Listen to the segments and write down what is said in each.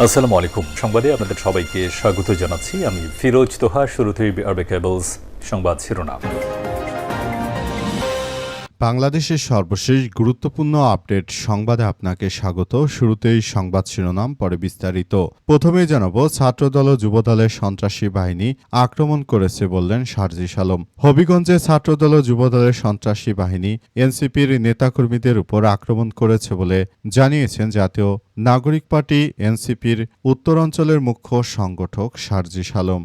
আসসালামু আলাইকুম। সংবাদে আপনাদের সবাইকে স্বাগত জানাচ্ছি। আমি ফিরোজ তোহা। শুরুতেই আরবে কেবলস সংবাদ শিরোনাম। বাংলাদেশের সর্বশেষ গুরুত্বপূর্ণ আপডেট সংবাদে আপনাকে স্বাগত। শুরুতেই সংবাদ শিরোনাম, পরে বিস্তারিত। প্রথমেই জানাবো, ছাত্রদল ও যুবদলের সন্ত্রাসী বাহিনী আক্রমণ করেছে বললেন সার্জিস আলম। হবিগঞ্জে ছাত্রদল ও যুবদলের সন্ত্রাসী বাহিনী এনসিপির নেতাকর্মীদের উপর আক্রমণ করেছে বলে জানিয়েছেন জাতীয় নাগরিক পার্টি এনসিপির উত্তরাঞ্চলের মুখ্য সংগঠক সার্জিস আলম।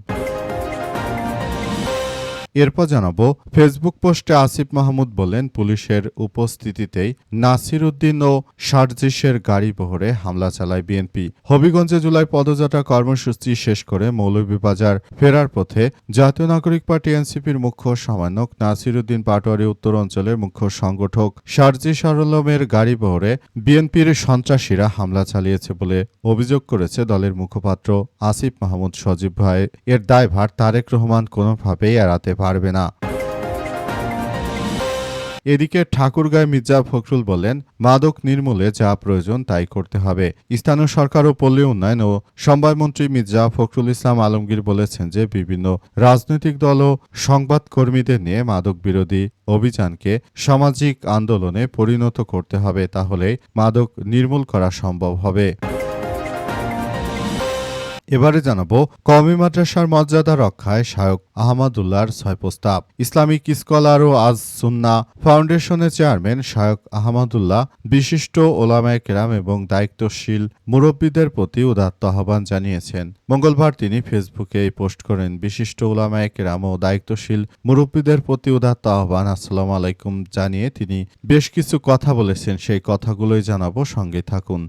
এরপর জানাবো, ফেসবুক পোস্টে আসিফ মাহমুদ বললেন, পুলিশের উপস্থিতিতেই নাসির উদ্দিন ও সার্জিসের গাড়ি বহরে হামলা চালায় বিএনপি। হবিগঞ্জে জুলাই পদযাত্রা কর্মসূচি শেষ করে মৌলভীবাজার ফেরার পথে জাতীয় নাগরিক পার্টি এনসিপির মুখ্য সমন্বয়ক নাসির উদ্দিন পাটোয়ারি উত্তর অঞ্চলের মুখ্য সংগঠক সার্জিস আলমের গাড়ি বহরে বিএনপির সন্ত্রাসীরা হামলা চালিয়েছে বলে অভিযোগ করেছে দলের মুখপাত্র আসিফ মাহমুদ সজীব ভাই। এর দায়ভার তারেক রহমান কোনোভাবেই এড়াতে পারবে না। এদিকে ঠাকুরগাঁয় মির্জা ফখরুল বলেন, মাদক নির্মূলে যা প্রয়োজন তাই করতে হবে। স্থানীয় সরকার ও পল্লী উন্নয়ন ও সমবায়মন্ত্রী মির্জা ফখরুল ইসলাম আলমগীর বলেছেন যে বিভিন্ন রাজনৈতিক দল ও সংবাদকর্মীদের নিয়ে মাদক বিরোধী অভিযানকে সামাজিক আন্দোলনে পরিণত করতে হবে, তাহলেই মাদক নির্মূল করা সম্ভব হবে। এবারে জানাবো, কওমি মাদ্রাসার মর্যাদা রক্ষায় শায়খ আহমদুল্লাহর ৬ প্রস্তাব। ইসলামিক স্কলার ও আজ সুন্নাহ ফাউন্ডেশনের চেয়ারম্যান শায়খ আহমদুল্লাহ বিশিষ্ট ওলামায়ে কেরাম এবং দায়িত্বশীল মুরব্বীদের প্রতি উদাত্ত আহ্বান জানিয়েছেন। মঙ্গলবার তিনি ফেসবুকে এই পোস্ট করেন, বিশিষ্ট ওলামায়ে কেরাম ও দায়িত্বশীল মুরব্বীদের প্রতি উদাত্ত আহ্বান, আসসালামু আলাইকুম জানিয়ে তিনি বেশ কিছু কথা বলেছেন। সেই কথাগুলোই জানাবো, সঙ্গে থাকুন।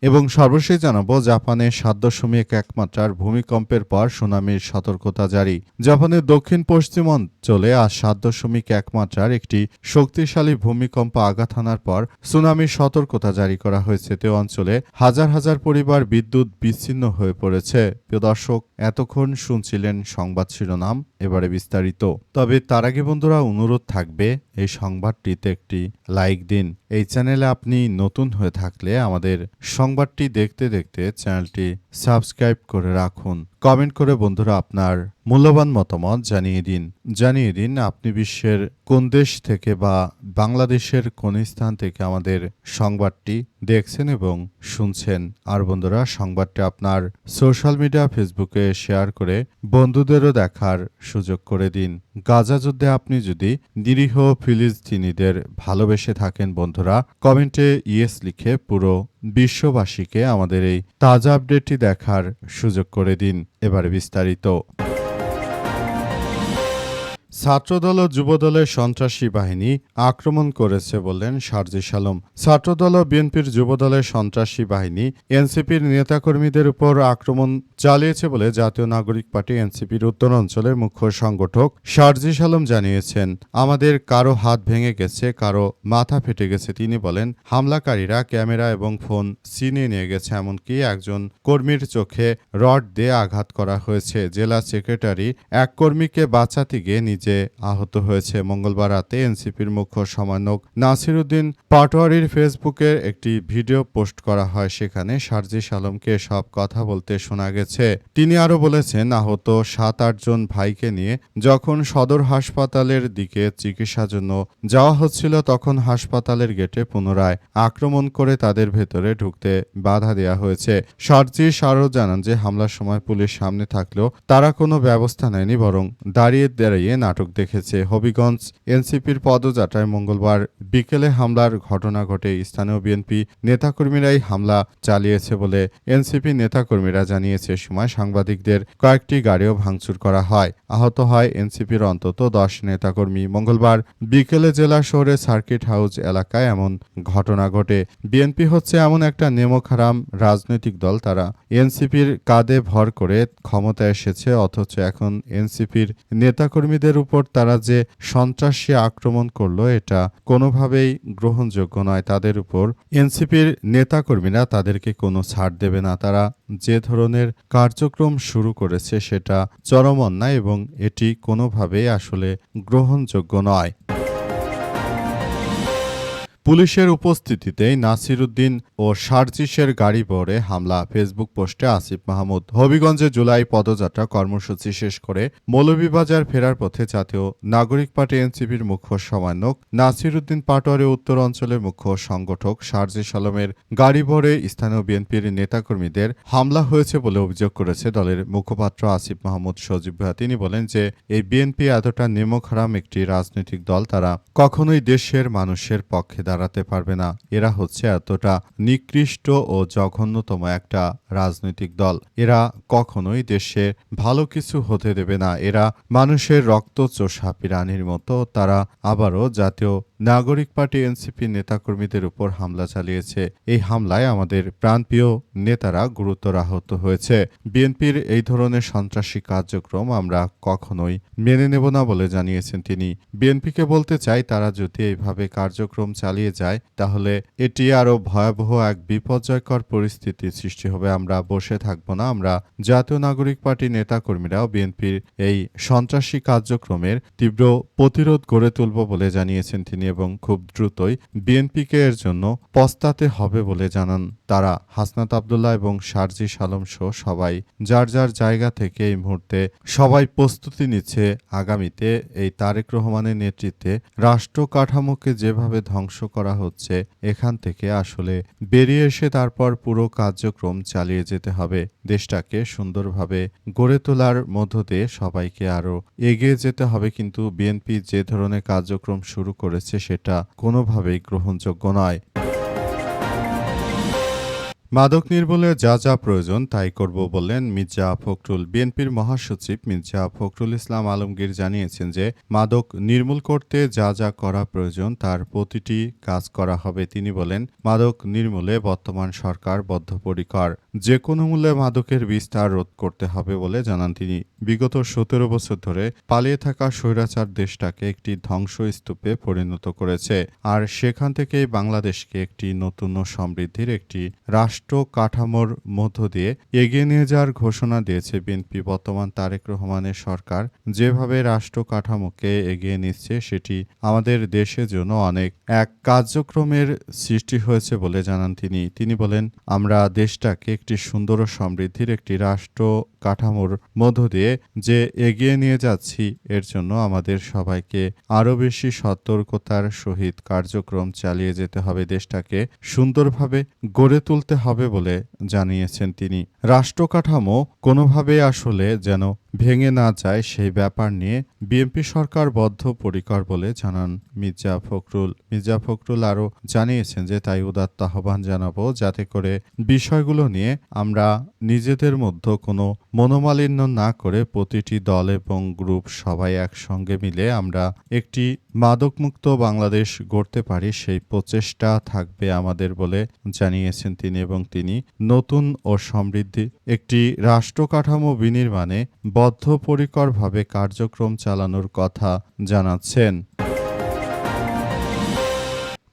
এবং সর্বশেষ জানাবো, জাপানে ৭.১ মাত্রার ভূমিকম্পের পর সুনামির সতর্কতা জারি। জাপানের দক্ষিণ পশ্চিম অঞ্চলে আজ ৭.১ মাত্রার একটি শক্তিশালী ভূমিকম্প আঘাত হানার পর সুনামির সতর্কতা জারি করা হয়েছে। তে অঞ্চলে হাজার হাজার পরিবার বিদ্যুৎ বিচ্ছিন্ন হয়ে পড়েছে। প্রিয় দর্শক, এতক্ষণ শুনছিলেন সংবাদ শিরোনাম, এবারে বিস্তারিত। তবে তার আগে বন্ধুরা, অনুরোধ থাকবে এই সংবাদটিতে একটি লাইক দিন। এই চ্যানেলে আপনি নতুন হয়ে থাকলে আমাদের সংবাদটি দেখতে দেখতে চ্যানেলটি সাবস্ক্রাইব করে রাখুন। কমেন্ট করে বন্ধুরা আপনার মূল্যবান মতামত জানিয়ে দিন আপনি বিশ্বের কোন দেশ থেকে বা বাংলাদেশের কোন স্থান থেকে আমাদের সংবাদটি দেখছেন এবং শুনছেন। আর বন্ধুরা, সংবাদটি আপনার সোশ্যাল মিডিয়া ফেসবুকে শেয়ার করে বন্ধুদেরও দেখার সুযোগ করে দিন। গাজা যুদ্ধে আপনি যদি নিরীহ ফিলিস্তিনিদের ভালোবেসে থাকেন বন্ধুরা, কমেন্টে ইয়েস লিখে পুরো বিশ্ববাসীকে আমাদের এই তাজা আপডেটটি দেখার সুযোগ করে দিন। এবারে বিস্তারিত। ছাত্রদল ও যুবদলের সন্ত্রাসী বাহিনী আক্রমণ করেছে বললেন সার্জিস আলম। ছাত্রদল ও বিএনপির যুবদলের সন্ত্রাসী বাহিনী এনসিপির নেতাকর্মীদের উপর আক্রমণ চালিয়েছে বলে জাতীয় নাগরিক পার্টি এনসিপির উত্তর অঞ্চলের মুখ্য সংগঠক সার্জিস আলম জানিয়েছেন। আমাদের কারো হাত ভেঙে গেছে, কারো মাথা ফেটে গেছে। তিনি বলেন, হামলাকারীরা ক্যামেরা এবং ফোন ছিনিয়ে নিয়ে গেছে, এমনকি একজন কর্মীর চোখে রড দিয়ে আঘাত করা হয়েছে। জেলা সেক্রেটারি এক কর্মীকে বাঁচাতে গিয়ে নিজে আহত হয়েছে। মঙ্গলবার রাতে এনসিপির মুখ্য সমন্বয়ক নাসির উদ্দিন পাটোয়ারির ফেসবুকে একটি ভিডিও পোস্ট করা হয়। সেখানে সার্জিস আলমকে সব কথা বলতে শোনা গেছে। তিনি আরও বলেছেন, আহত ৭-৮ জন ভাইকে নিয়ে যখন সদর হাসপাতালের দিকে চিকিৎসার জন্য যাওয়া হচ্ছিল, তখন হাসপাতালের গেটে পুনরায় আক্রমণ করে তাদের ভেতরে ঢুকতে বাধা দেওয়া হয়েছে। সার্জিস আরও জানান যে হামলার সময় পুলিশ সামনে থাকলেও তারা কোনো ব্যবস্থা নেয়নি, বরং দাঁড়িয়ে নাটক দেখেছে। হবিগঞ্জ এনসিপির পদযাত্রায় মঙ্গলবার বিকেলে হামলার ঘটনা ঘটে। স্থানীয় বিএনপি নেতাকর্মীরাই হামলা চালিয়েছে বলে এনসিপি নেতাকর্মীরা জানিয়েছে। সময় সাংবাদিকদের কয়েকটি গাড়িও ভাঙচুর করা হয়। আহত হয় এনসিপির অন্তত ১০ নেতাকর্মী। মঙ্গলবার বিকেলে জেলা শহরে সার্কিট হাউস এলাকায় এমন ঘটনা ঘটে। বিএনপি হচ্ছে এমন একটা নেমখারাম রাজনৈতিক দল, তারা এনসিপির কাঁধে ভর করে ক্ষমতায় এসেছে, অথচ এখন এনসিপির নেতাকর্মীদের উপর তারা যে সন্ত্রাসী আক্রমণ করলো, এটা কোনোভাবেই গ্রহণযোগ্য নয়। তাদের উপর এনসিপির নেতাকর্মীরা তাদেরকে কোনো ছাড় দেবে না। তারা যে ধরনের কার্যক্রম শুরু করেছে সেটা চরম অন্যায় এবং এটি কোনোভাবেই আসলে গ্রহণযোগ্য নয়। পুলিশের উপস্থিতিতেই নাসিরুদ্দিন ও সার্জিসের গাড়ি বহরে হামলা। ফেসবুক পোস্টে আসিফ মাহমুদ। হবিগঞ্জে জুলাই পদযাত্রা কর্মসূচি শেষ করে মৌলভীবাজার ফেরার পথে জাতীয় নাগরিক পার্টি এনসিপির মুখ্য সমন্বয়ক নাসিরুদ্দিন পাটোয়ারি উত্তর অঞ্চলের মুখ্য সংগঠক সার্জিস আলমের গাড়ি বহরে স্থানীয় বিএনপির নেতাকর্মীদের হামলা হয়েছে বলে অভিযোগ করেছে দলের মুখপাত্র আসিফ মাহমুদ সজীব ভুঁইয়া। তিনি বলেন যে এই বিএনপি এতটা নিমকহারাম একটি রাজনৈতিক দল, তারা কখনোই দেশের মানুষের পক্ষে দাঁড়াতে পারবে না। এরা হচ্ছে এতটা নিকৃষ্ট ও জঘন্যতম একটা রাজনৈতিক দল। এরা কখনোই দেশে ভালো কিছু হতে দেবে না। এরা মানুষের রক্ত চোষা প্রাণীর মতো। তারা আবারও জাতীয় নাগরিক পার্টি এনসিপি নেতাকর্মীদের উপর হামলা চালিয়েছে। এই হামলায় আমাদের প্রাণপ্রিয় নেতারা গুরুতর আহত হয়েছে। বিএনপির এই ধরনের সন্ত্রাসী কার্যক্রম আমরা কখনোই মেনে নেব না বলে জানিয়েছেন তিনি। বিএনপিকে বলতে চাই, তারা যদি এইভাবে কার্যক্রম চালিয়ে যায় তাহলে এটি আরও ভয়াবহ এক বিপর্যয়কর পরিস্থিতির সৃষ্টি হবে। আমরা বসে থাকব না। আমরা জাতীয় নাগরিক পার্টি নেতাকর্মীরাও বিএনপির এই সন্ত্রাসী কার্যক্রমের তীব্র প্রতিরোধ গড়ে তুলব বলে জানিয়েছেন তিনি এবং খুব দ্রুতই বিএনপিকে এর জন্য পস্তাতে হবে বলে জানান তারা। হাসনাত আব্দুল্লাহ এবং সার্জিস আলম সহ সবাই যার যার জায়গা থেকে এই মুহূর্তে সবাই প্রস্তুতি নিচ্ছে আগামীতে এই তারেক রহমানের নেতৃত্বে রাষ্ট্র কাঠামোকে যেভাবে ধ্বংস করা হচ্ছে, এখান থেকে আসলে বেরিয়ে এসে তারপর পুরো কার্যক্রম চালিয়ে যেতে হবে। দেশটাকে সুন্দরভাবে গড়ে তোলার মধ্য দিয়ে সবাইকে আরও এগিয়ে যেতে হবে। কিন্তু বিএনপি যে ধরনের কার্যক্রম শুরু করেছে সেটা কোনোভাবেই গ্রহণযোগ্য নয়। মাদক নির্মূলে যা যা প্রয়োজন তাই করব বললেন মির্জা ফখরুল। বিএনপির মহাসচিব মির্জা ফখরুল ইসলাম আলমগীর জানিয়েছেন যে মাদক নির্মূল করতে যা যা করা প্রয়োজন তার প্রতিটি কাজ করা হবে। তিনি বলেন, মাদক নির্মূলে বর্তমান সরকার বদ্ধপরিকর। যে কোনো মূল্যে মাদকের বিস্তার রোধ করতে হবে বলে জানান তিনি। বিগত 17 বছর ধরে পালিয়ে থাকা স্বৈরাচার দেশটাকে একটি ধ্বংসস্তূপে পরিণত করেছে। আর সেখান থেকেই বাংলাদেশকে একটি নতুন ও সমৃদ্ধির একটি রাষ্ট্র কাঠামোর মধ্য দিয়ে এগিয়ে নিয়ে যাওয়ার ঘোষণা দিয়েছে বিএনপি। বর্তমান তারেক রহমানের সরকার যেভাবে রাষ্ট্র কাঠামোকে এগিয়ে নিচ্ছে সেটি আমাদের দেশের জন্য অনেক এক কার্যক্রমের সৃষ্টি হয়েছে বলে জানান তিনি। তিনি বলেন, আমরা দেশটাকে একটি সুন্দর ও সমৃদ্ধির একটি রাষ্ট্র কাঠামোর মধ্য দিয়ে যে এগিয়ে নিয়ে যাচ্ছি, এর জন্য আমাদের সবাইকে আরও বেশি সতর্কতার সহিত কার্যক্রম চালিয়ে যেতে হবে। দেশটাকে সুন্দরভাবে গড়ে তুলতে হবে বলে জানিয়েছেন তিনি। রাষ্ট্র কাঠামো কোনোভাবে আসলে যেন ভেঙে না যায় সেই ব্যাপার নিয়ে বিএনপি সরকার বদ্ধপরিকর বলে জানান মির্জা ফখরুল। মির্জা ফখরুল আরও জানিয়েছেন যে তাই উদাত্ত আহ্বান জানাবো যাতে করে বিষয়গুলো নিয়ে আমরা নিজেদের মধ্যে কোনো মনোমালিন্য না করে প্রতিটি দল এবং গ্রুপ সবাই একসঙ্গে মিলে আমরা একটি মাদকমুক্ত বাংলাদেশ গড়তে পারি, সেই প্রচেষ্টা থাকবে আমাদের বলে জানিয়েছেন তিনি। এবং তিনি নতুন ও সমৃদ্ধি একটি রাষ্ট্র কাঠামো বিনির্মাণে বদ্ধপরিকরভাবে কার্যক্রম চালানোর কথা জানাচ্ছেন।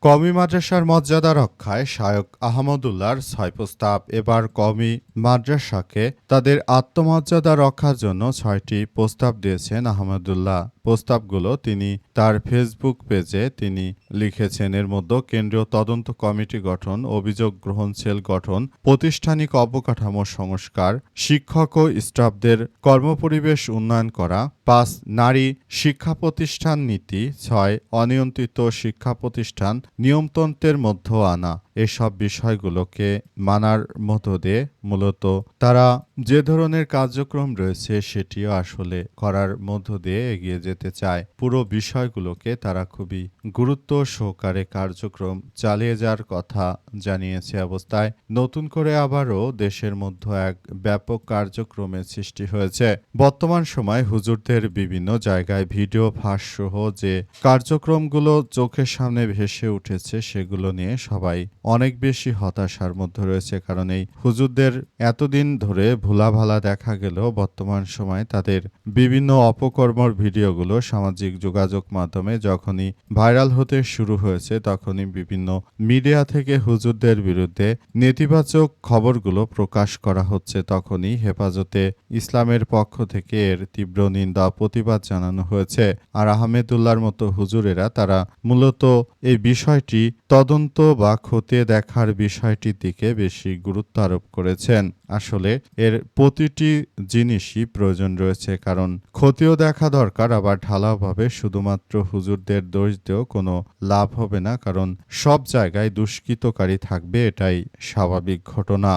কওমি মাদ্রাসার মর্যাদা রক্ষায় শায়খ আহমদুল্লাহর ৬ প্রস্তাব। এবার কওমি মাদ্রাসাকে তাদের আত্মমর্যাদা রক্ষার জন্য ৬টি প্রস্তাব দিয়েছেন আহমদুল্লাহ। প্রস্তাবগুলো তিনি তার ফেসবুক পেজে তিনি লিখেছেন। এর মধ্যে কেন্দ্রীয় তদন্ত কমিটি গঠন, অভিযোগ গ্রহণ সেল গঠন, প্রাতিষ্ঠানিক অবকাঠামো সংস্কার, শিক্ষক ও স্টাফদের কর্মপরিবেশ উন্নয়ন করা, ৫ নারী শিক্ষা প্রতিষ্ঠান নীতি, ৬ অনিয়ন্ত্রিত শিক্ষা প্রতিষ্ঠান নিয়মতন্ত্রের মধ্যে আনা। এসব বিষয়গুলোকে মানার মধ্য দিয়ে মূলত তারা যে ধরনের কার্যক্রম রয়েছে সেটিও আসলে করার মধ্য দিয়ে এগিয়ে যেতে চায়। পুরো বিষয়গুলোকে তারা খুবই গুরুত্ব সহকারে কার্যক্রম চালিয়ে যাওয়ার কথা জানিয়েছে। অবস্থায় নতুন করে আবারও দেশের মধ্যে এক ব্যাপক কার্যক্রমের সৃষ্টি হয়েছে। বর্তমান সময় হুজুরদের বিভিন্ন জায়গায় ভিডিও ফাঁস সহ যে কার্যক্রমগুলো চোখের সামনে ভেসে উঠেছে সেগুলো নিয়ে সবাই অনেক বেশি হতাশার মধ্যে রয়েছে, কারণ এই হুজুরদের এতদিন ধরে ভোলাভালা দেখা গেলেও বর্তমান সময়ে তাদের বিভিন্ন অপকর্মর ভিডিওগুলো সামাজিক যোগাযোগ মাধ্যমে যখনই ভাইরাল হতে শুরু হয়েছে, তখনই বিভিন্ন মিডিয়া থেকে হুজুরদের বিরুদ্ধে নেতিবাচক খবরগুলো প্রকাশ করা হচ্ছে। তখনই হেফাজতে ইসলামের পক্ষ থেকে এর তীব্র নিন্দা প্রতিবাদ জানানো হয়েছে। আর আহমেদুল্লাহর মতো হুজুরেরা তারা মূলত এই বিষয়টি তদন্ত বা খতিয়ে দেখার বিষয়টির দিকে বেশি গুরুত্ব আরোপ করেছেন। আসলে এর প্রতিটি জিনিসই প্রয়োজন রয়েছে, কারণ খতিও দেখা দরকার, আবার ঢালাওভাবে শুধুমাত্র হুজুরদের দোষ দিয়েও কোনো লাভ হবে না, কারণ সব জায়গায় দুষ্কৃতকারী থাকবে, এটাই স্বাভাবিক ঘটনা।